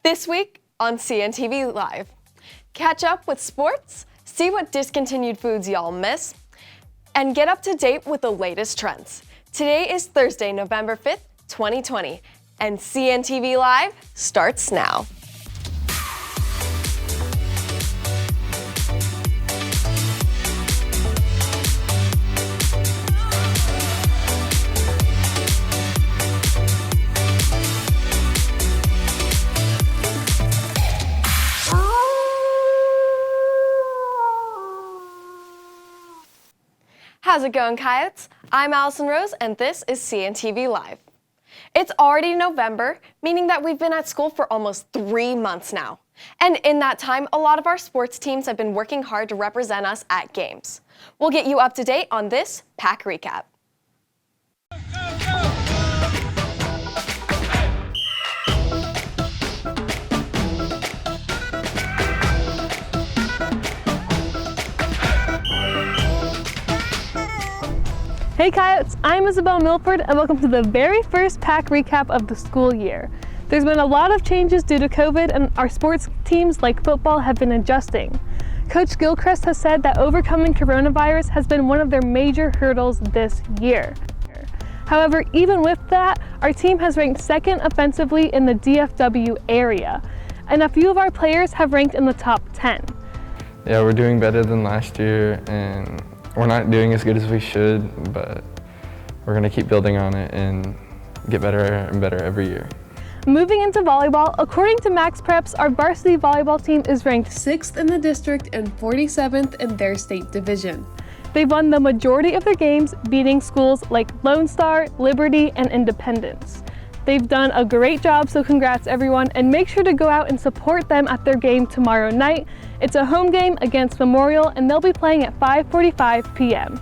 This week on CNTV Live, catch up with sports, see what discontinued foods y'all miss, and get up to date with the latest trends. Today is Thursday, November 5th, 2020, and CNTV Live starts now. How's it going, Coyotes? I'm Allison Rose, and this is CNTV Live. It's already November, meaning that we've been at school for almost 3 months now. And in that time, a lot of our sports teams have been working hard to represent us at games. We'll get you up to date on this Pack Recap. Hey Coyotes, I'm Isabel Milford and welcome to the very first Pack Recap of the school year. There's been a lot of changes due to COVID and our sports teams like football have been adjusting. Coach Gilchrist has said that overcoming coronavirus has been one of their major hurdles this year. However, even with that, our team has ranked second offensively in the DFW area, and a few of our players have ranked in the top 10. Yeah, we're doing better than last year, and we're not doing as good as we should, but we're going to keep building on it and get better and better every year. Moving into volleyball, according to Max Preps, our varsity volleyball team is ranked 6th in the district and 47th in their state division. They've won the majority of their games, beating schools like Lone Star, Liberty, and Independence. They've done a great job, so congrats everyone, and make sure to go out and support them at their game tomorrow night. It's a home game against Memorial, and they'll be playing at 5:45 p.m.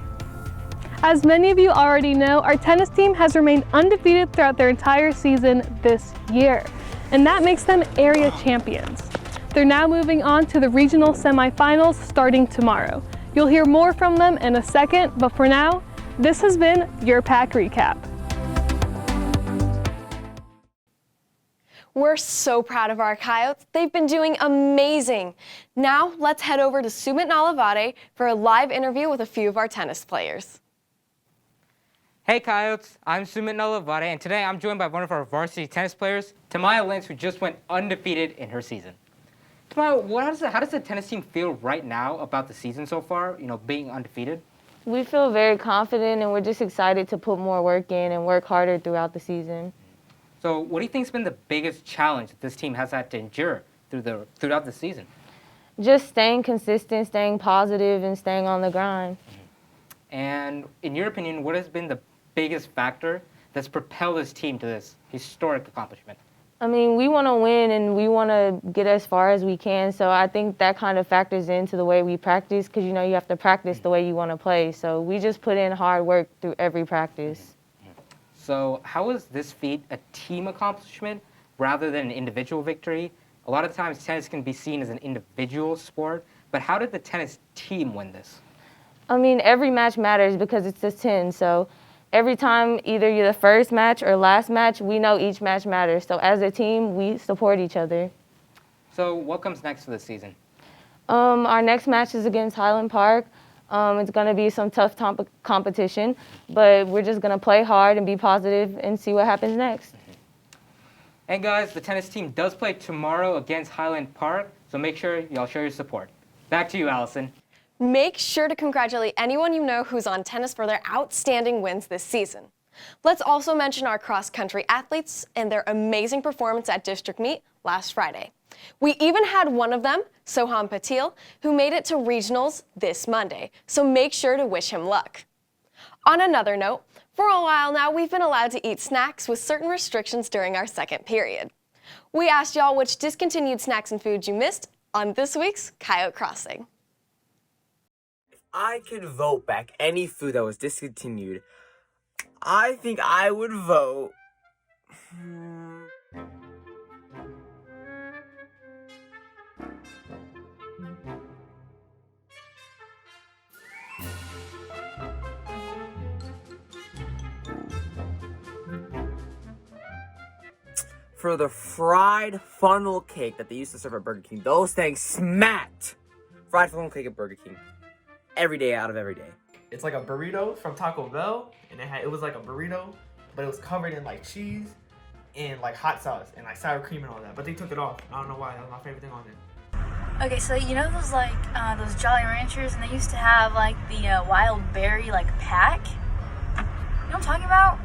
As many of you already know, our tennis team has remained undefeated throughout their entire season this year, and that makes them area champions. They're now moving on to the regional semifinals starting tomorrow. You'll hear more from them in a second, but for now, this has been your Pack Recap. We're so proud of our Coyotes. They've been doing amazing. Now, let's head over to Sumit Nalavade for a live interview with a few of our tennis players. Hey Coyotes, I'm Sumit Nalavade, and today I'm joined by one of our varsity tennis players, Tamaya Lentz, who just went undefeated in her season. Tamaya, how does the tennis team feel right now about the season so far, being undefeated? We feel very confident, and we're just excited to put more work in and work harder throughout the season. So what do you think has been the biggest challenge that this team has had to endure throughout the season? Just staying consistent, staying positive, and staying on the grind. And in your opinion, what has been the biggest factor that's propelled this team to this historic accomplishment? I mean, we want to win and we want to get as far as we can, so I think that kind of factors into the way we practice, because you have to practice the way you want to play. So we just put in hard work through every practice. So how is this feat a team accomplishment rather than an individual victory? A lot of times tennis can be seen as an individual sport, but how did the tennis team win this? I mean, every match matters because it's just 10, so every time either you're the first match or last match, we know each match matters. So as a team, we support each other. So what comes next for this season? Our next match is against Highland Park. It's going to be some tough competition, but we're just going to play hard and be positive and see what happens next. And guys, the tennis team does play tomorrow against Highland Park, so make sure y'all show your support. Back to you, Allison. Make sure to congratulate anyone you know who's on tennis for their outstanding wins this season. Let's also mention our cross-country athletes and their amazing performance at district meet last Friday. We even had one of them, Soham Patil, who made it to regionals this Monday, so make sure to wish him luck. On another note, for a while now, we've been allowed to eat snacks with certain restrictions during our second period. We asked y'all which discontinued snacks and foods you missed on this week's Coyote Crossing. If I could vote back any food that was discontinued, I think I would vote... for the fried funnel cake that they used to serve at Burger King. Those things smacked. Fried funnel cake at Burger King. Every day out of every day. It's like a burrito from Taco Bell, and it was like a burrito, but it was covered in like cheese and like hot sauce and like sour cream and all that. But they took it off. I don't know why. That was my favorite thing on it. Okay, so you know those like those Jolly Ranchers, and they used to have like the wild berry like pack. You know what I'm talking about?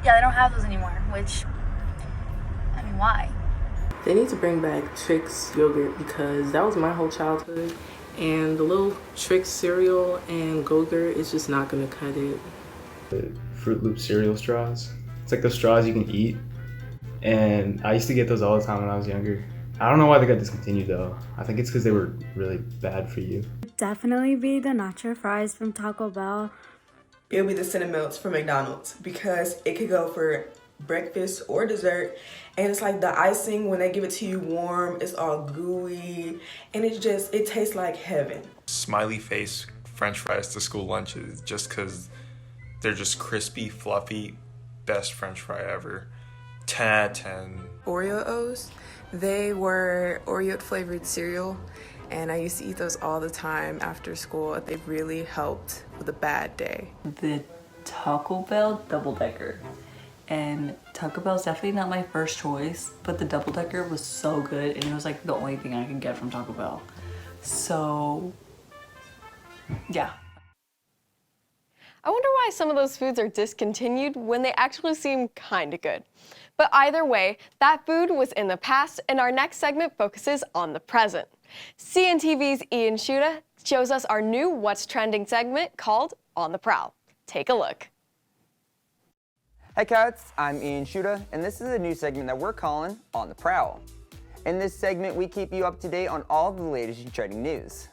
Yeah, they don't have those anymore. Which, I mean, why? They need to bring back Trix yogurt because that was my whole childhood. And the little Trix cereal and Go-Gurt is just not gonna cut it. The Fruit Loop cereal straws. It's like the straws you can eat. And I used to get those all the time when I was younger. I don't know why they got discontinued though. I think it's because they were really bad for you. Definitely be the nacho fries from Taco Bell. It'll be the Cinnamilks from McDonald's because it could go for breakfast or dessert, and it's like the icing when they give it to you warm, it's all gooey, and it tastes like heaven. Smiley face French fries to school lunches just because they're just crispy, fluffy, best French fry ever. 10 out of 10. Oreos, they were Oreo flavored cereal, and I used to eat those all the time after school. They really helped with a bad day. The Taco Bell double decker. And Taco Bell's definitely not my first choice, but the double decker was so good, and it was like the only thing I could get from Taco Bell. So, yeah. I wonder why some of those foods are discontinued when they actually seem kinda good. But either way, that food was in the past, and our next segment focuses on the present. CNTV's Ian Shuda shows us our new What's Trending segment called On the Prowl. Take a look. Hey Coyotes, I'm Ian Shuda, and this is a new segment that we're calling On the Prowl. In this segment, we keep you up to date on all of the latest and trending news.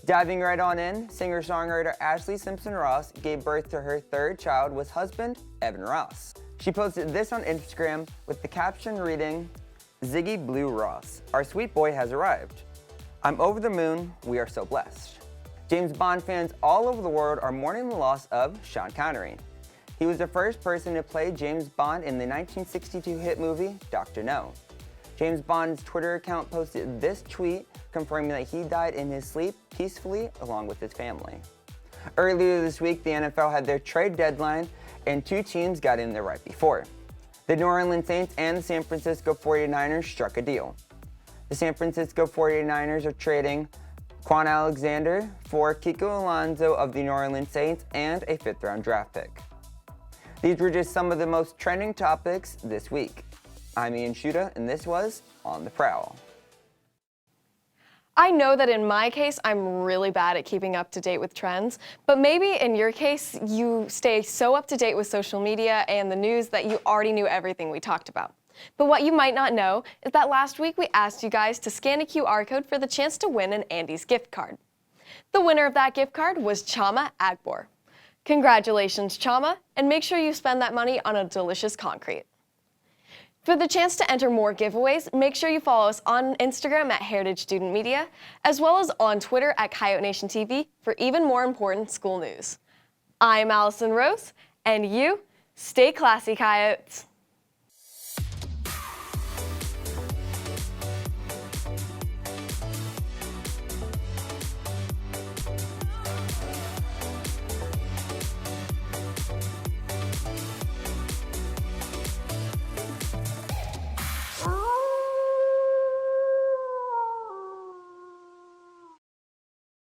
Diving right on in, singer-songwriter Ashley Simpson Ross gave birth to her third child with husband, Evan Ross. She posted this on Instagram with the caption reading, "Ziggy Blue Ross, our sweet boy has arrived. I'm over the moon, we are so blessed." James Bond fans all over the world are mourning the loss of Sean Connery. He was the first person to play James Bond in the 1962 hit movie, Dr. No. James Bond's Twitter account posted this tweet confirming that he died in his sleep peacefully along with his family. Earlier this week, the NFL had their trade deadline and two teams got in there right before. The New Orleans Saints and the San Francisco 49ers struck a deal. The San Francisco 49ers are trading Quan Alexander for Kiko Alonso of the New Orleans Saints and a 5th-round draft pick. These were just some of the most trending topics this week. I'm Ian Shuda, and this was On the Prowl. I know that in my case, I'm really bad at keeping up to date with trends, but maybe in your case, you stay so up to date with social media and the news that you already knew everything we talked about. But what you might not know is that last week we asked you guys to scan a QR code for the chance to win an Andy's gift card. The winner of that gift card was Chama Agbor. Congratulations, Chama, and make sure you spend that money on a delicious concrete. For the chance to enter more giveaways, make sure you follow us on Instagram at Heritage Student Media, as well as on Twitter at Coyote Nation TV for even more important school news. I'm Allison Rose, and you, stay classy, Coyotes.